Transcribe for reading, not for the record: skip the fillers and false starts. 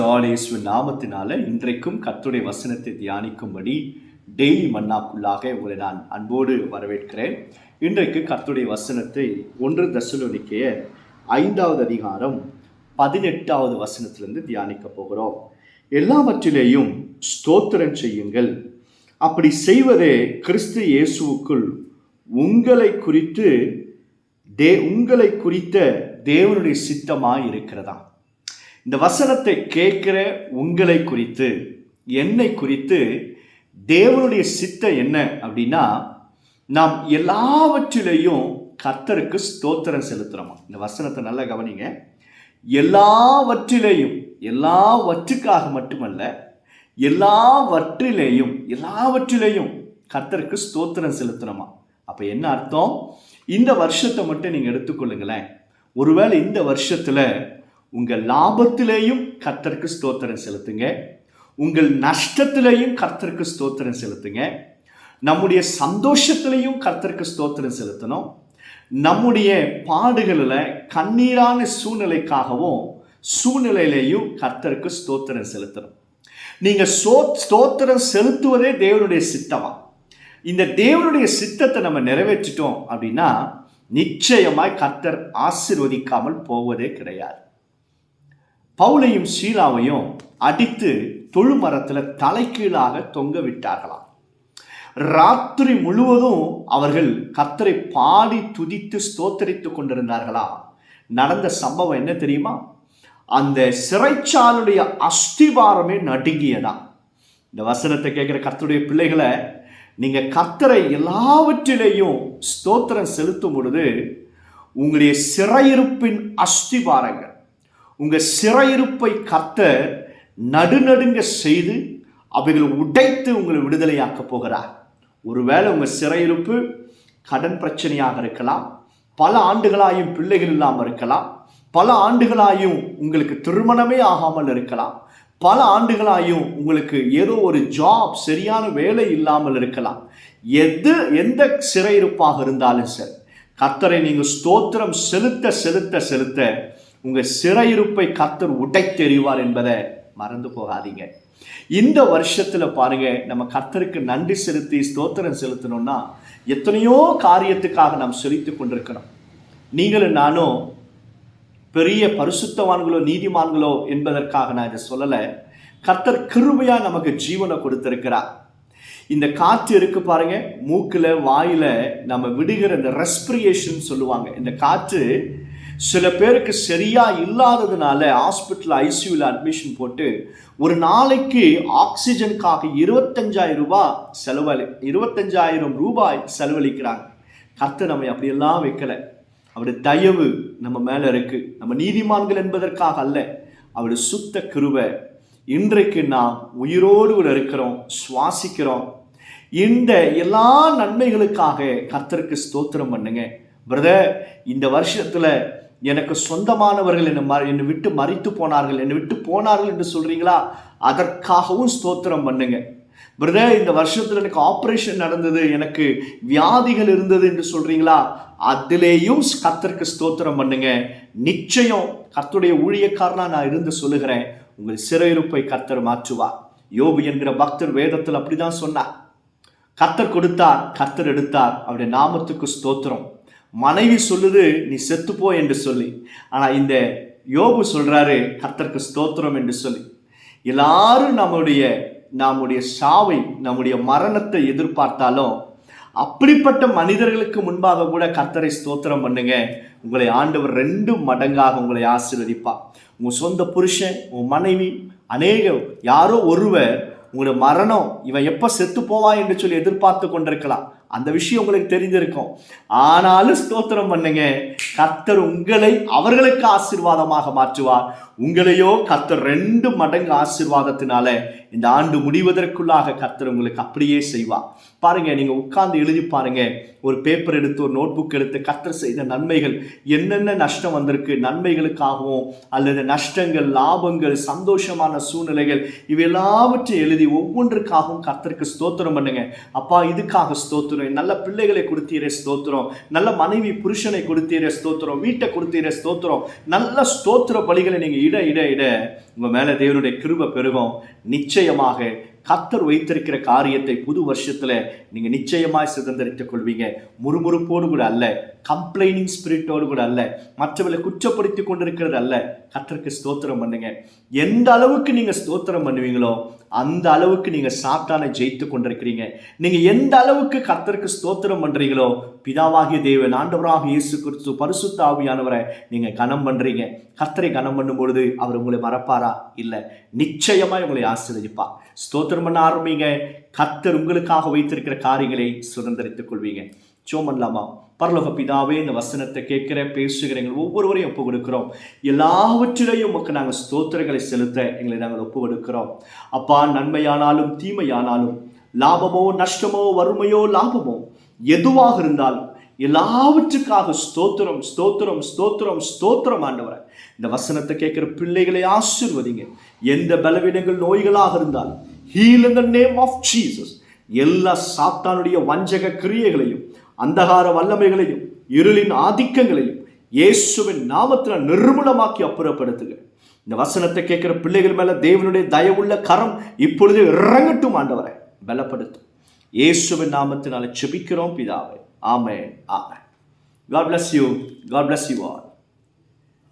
இயேசுவின் நாமத்தினால இன்றைக்கும் கர்த்தருடைய வசனத்தை தியானிக்கும்படி டெய்லி மன்னாக்குள்ளாக உங்களை நான் அன்போடு வரவேற்கிறேன். இன்றைக்கு கர்த்தருடைய வசனத்தை 1 தெசலோனிக்கேயர் 5வது அதிகாரம் 18வது வசனத்திலிருந்து தியானிக்க போகிறோம். எல்லாவற்றிலேயும் ஸ்தோத்திரம் செய்யுங்கள், அப்படி செய்வதே கிறிஸ்து இயேசுவுக்குள் உங்களை குறித்த தேவனுடைய சித்தமாய் இருக்கிறதா. இந்த வசனத்தை கேட்கிற உங்களை குறித்து, என்னை குறித்து தேவனுடைய சித்தம் என்ன அப்படின்னா, நாம் எல்லாவற்றிலையும் கர்த்தருக்கு ஸ்தோத்திரம் செலுத்துறோமா. இந்த வசனத்தை நல்லா கவனிங்க. எல்லாவற்றிலேயும், எல்லாவற்றுக்காக மட்டுமல்ல, எல்லாவற்றிலேயும் கர்த்தருக்கு ஸ்தோத்திரம் செலுத்துறோமா. அப்ப என்ன அர்த்தம்? இந்த வருஷத்தை மட்டும் நீங்க எடுத்துக்கொள்ளுங்களேன். ஒருவேளை இந்த வருஷத்துல உங்கள் லாபத்திலேயும் கர்த்தருக்கு ஸ்தோத்திரம் செலுத்துங்க, உங்கள் நஷ்டத்திலேயும் கர்த்தருக்கு ஸ்தோத்திரம் செலுத்துங்க, நம்முடைய சந்தோஷத்திலையும் கர்த்தருக்கு ஸ்தோத்திரம் செலுத்தணும், நம்முடைய பாடுகளில் கண்ணீரான சூழ்நிலையிலையும் கர்த்தருக்கு ஸ்தோத்திரம் செலுத்தணும். நீங்க ஸ்தோத்திரம் செலுத்துவதே தேவனுடைய சித்தமா. இந்த தேவனுடைய சித்தத்தை நம்ம நிறைவேற்றிட்டோம் அப்படின்னா நிச்சயமாய் கர்த்தர் ஆசீர்வதிக்காமல் போவதே கிடையாது. பவுலையும் சீலாவையும் அடித்து தொழுமரத்தில் தலைகீழாக தொங்க விட்டார்களாம். ராத்திரி முழுவதும் அவர்கள் கர்த்தரை பாடி துதித்து ஸ்தோத்தரித்து கொண்டிருந்தார்களா. நடந்த சம்பவம் என்ன தெரியுமா? அந்த சிறைச்சாலுடைய அஸ்திவாரமே நடுங்கியதான். இந்த வசனத்தை கேட்கிற கர்த்தருடைய பிள்ளைகளை, நீங்க கர்த்தரை எல்லாவற்றிலேயும் ஸ்தோத்திரம் செலுத்தும் பொழுது உங்களுடைய சிறையிருப்பின் அஸ்திவாரங்கள், உங்க சிறையிருப்பை கர்த்தர் நடுநடுங்க செய்து அவைகளை உடைத்து உங்களை விடுதலையாக்க போகிறார். ஒருவேளை உங்க சிறையிருப்பு கடன் பிரச்சனையாக இருக்கலாம், பல ஆண்டுகளாயும் பிள்ளைகள் இல்லாமல் இருக்கலாம், பல ஆண்டுகளாயும் உங்களுக்கு திருமணமே ஆகாமல் இருக்கலாம், பல ஆண்டுகளாயும் உங்களுக்கு ஏதோ ஒரு ஜாப், சரியான வேலை இல்லாமல் இருக்கலாம். எந்த சிறையிருப்பாக இருந்தாலும் சரி, கர்த்தரை நீங்க ஸ்தோத்திரம் செலுத்த உங்க சிறையிருப்பை கர்த்தர் உடைத்தெறிவார் என்பதை மறந்து போகாதீங்க. இந்த வருஷத்துல பாருங்க, நம்ம கர்த்தருக்கு நன்றி செலுத்தி ஸ்தோத்திரம் செலுத்தணும்னா எத்தனையோ காரியத்துக்காக நாம் செலுத்திக் கொண்டிருக்கணும். நீங்களும் நானும் பெரிய பரிசுத்தவான்களோ நீதிமான்களோ என்பதற்காக நான் இதை சொல்லலை. கர்த்தர் கிருபையா நமக்கு ஜீவனை கொடுத்திருக்கிறார். இந்த காற்று இருக்கு பாருங்க, மூக்குல வாயில நம்ம விடுகிற இந்த ரெஸ்பிரேஷன் சொல்லுவாங்க. இந்த காற்று சில பேருக்கு சரியா இல்லாததுனால ஹாஸ்பிட்டல் ஐசியூல அட்மிஷன் போட்டு ஒரு நாளைக்கு ஆக்சிஜனுக்காக 25,000 ரூபாய் செலவழிக்கிறாங்க. கர்த்தர் நம்ம அப்படியெல்லாம் வைக்கல. அவருடைய தயவு நம்ம மேல இருக்கு. நம்ம நீதிமான்கள் என்பதற்காக அல்ல, அவருடைய சுத்த கிருபை. இன்றைக்கு நாம் உயிரோடு இருக்கிறோம், சுவாசிக்கிறோம். இந்த எல்லா நன்மைகளுக்காக கர்த்தருக்கு ஸ்தோத்திரம் பண்ணுங்க. பிரதர், இந்த வருஷத்துல எனக்கு சொந்தமானவர்கள் என்னை விட்டு மரித்து போனார்கள், என்னை விட்டு போனார்கள் என்று சொல்றீங்களா? அதற்காகவும் ஸ்தோத்திரம் பண்ணுங்க. பிரதர், இந்த வருஷத்துல எனக்கு ஆப்ரேஷன் நடந்தது, எனக்கு வியாதிகள் இருந்தது என்று சொல்றீங்களா? அதிலேயும் கர்த்தருக்கு ஸ்தோத்திரம் பண்ணுங்க. நிச்சயம் கர்த்தருடைய ஊழியக்காரனா நான் இருந்து சொல்லுகிறேன், உங்கள் சிறையிருப்பை கர்த்தர் மாற்றுவார். யோபு என்கிற பக்தர் வேதத்தில் அப்படிதான் சொன்னார். கர்த்தர் கொடுத்தார், கர்த்தர் எடுத்தார், அவருடைய நாமத்துக்கு ஸ்தோத்திரம். மனைவி சொல்லுது நீ செத்துப்போ என்று சொல்லி, ஆனா இந்த யோபு சொல்றாரு கர்த்தருக்கு ஸ்தோத்திரம் என்று சொல்லி. எல்லாரும் நம்முடைய சாவை, நம்முடைய மரணத்தை எதிர்பார்த்தாலும் அப்படிப்பட்ட மனிதர்களுக்கு முன்பாக கூட கர்த்தரை ஸ்தோத்திரம் பண்ணுங்க. உங்களை ஆண்டவர் 2 மடங்காக உங்களை ஆசீர்வதிப்பார். உங்க சொந்த புருஷன், உங்க மனைவி, யாரோ ஒருவர் உங்களுடைய மரணம், இவன் எப்ப செத்து போவா என்று சொல்லி எதிர்பார்த்து கொண்டிருக்கலாம். அந்த விஷயம் உங்களுக்கு தெரிந்திருக்கும். ஆனாலும் ஸ்தோத்திரம் பண்ணுங்க. கர்த்தர் உங்களை அவர்களுக்கு ஆசீர்வாதமாக மாற்றுவார். உங்களையோ கர்த்தர் 2 மடங்கு ஆசீர்வாதத்தினால இந்த ஆண்டு முடிவதற்குள்ளாக கர்த்தர் உங்களுக்கு அப்படியே செய்வார். பாருங்க, நீங்க உட்கார்ந்து எழுதி பாருங்க. ஒரு பேப்பர் எடுத்து, ஒரு நோட் புக் எடுத்து, கர்த்தர் செய்த நன்மைகள், என்னென்ன நஷ்டம் வந்திருக்கு, நன்மைகளுக்காகவும் அல்லது நஷ்டங்கள், லாபங்கள், சந்தோஷமான சூழ்நிலைகள், இவை எல்லாவற்றையும் எழுதி ஒவ்வொன்றுக்காகவும் கர்த்தருக்கு ஸ்தோத்திரம் பண்ணுங்க. அப்பா, இதுக்காக ஸ்தோத்திரம், நல்ல பிள்ளைகளை கொடுத்தீரே ஸ்தோத்திரம், நல்ல மனைவி புருஷனை கொடுத்தீரே ஸ்தோத்திரம், வீட்டை கொடுத்தீரே ஸ்தோத்திரம். நல்ல ஸ்தோத்திர பலிகளை நீங்க இட இட இட உங்க மேல தேவனுடைய கிருபை பெருகும். நிச்சயமாக கர்த்தர் வைத்திருக்கிற காரியத்தை புது வருஷத்துல நீங்க நிச்சயமாய் சுதந்திரித்துக் கொள்வீங்க. முறுமுறுப்போடு கூட அல்ல, கம்ப்ளைனிங் ஸ்பிரிட்டோடு கூட அல்ல, மற்றவர்களை குற்றப்படுத்தி கொண்டிருக்கிறது அல்ல. கர்த்தருக்கு ஸ்தோத்திரம் பண்ணுங்க. எந்த அளவுக்கு நீங்க ஸ்தோத்திரம் பண்ணுவீங்களோ அந்த அளவுக்கு நீங்க சாத்தானை ஜெயித்து கொண்டிருக்கிறீங்க. நீங்க எந்த அளவுக்கு கர்த்தருக்கு ஸ்தோத்திரம் பண்றீங்களோ பிதாவாகிய தேவன் ஆண்டவராகிய இயேசு கிறிஸ்து பரிசுத்த ஆவியானவரை நீங்க கனம் பண்றீங்க. கர்த்தரை கனம் பண்ணும் பொழுது அவர் உங்களை மறப்பாரா? இல்ல, நிச்சயமா உங்களை ஆசீர்வதிப்பார். ஸ்தோத்திரம் பண்ண ஆரம்பிங்க. கர்த்தர் உங்களுக்காக வைத்திருக்கிற காரியங்களை சுதந்திரித்துக் கொள்வீங்க. சோமன்லாமா. பரலோக பிதாவே, இந்த வசனத்தை கேட்கிற பேசுகிற எங்கள் ஒவ்வொருவரையும் ஒப்பு கொடுக்கிறோம். எல்லாவற்றிலையும் உமக்கு நாங்கள் ஸ்தோத்திரங்களை செலுத்த எங்களை நாங்கள் ஒப்பு கொடுக்கிறோம். அப்பா, நன்மையானாலும் தீமையானாலும், லாபமோ நஷ்டமோ வறுமையோ லாபமோ எதுவாக இருந்தாலும் எல்லாவற்றுக்காக ஸ்தோத்திரம் ஸ்தோத்திரம் ஸ்தோத்திரம் ஸ்தோத்திரம். ஆண்டவரை, இந்த வசனத்தை கேட்கிற பிள்ளைகளை ஆசீர்வதிங்க. எந்த பலவீனங்கள் நோய்களாக இருந்தாலும் heal in the name of Jesus. எல்லா சாத்தானுடைய வஞ்சக கிரியைகளையும் அந்தகார வல்லமைகளையும் இருளின் ஆதிக்கங்களையும் இயேசுவின் நாமத்தில் நிர்மூலமாக்கி அப்புறப்படுத்துக. இந்த வசனத்தை கேட்கிற பிள்ளைகள் மேல தேவனுடைய தயவுள்ள கரம் இப்பொழுது இறங்கட்டும். ஆண்டவரை பலப்படுத்தும். இயேசுவின் நாமத்தினால ஜெபிக்கிறோம் பிதாவே. ஆமென், ஆமென். God bless you. God bless you all.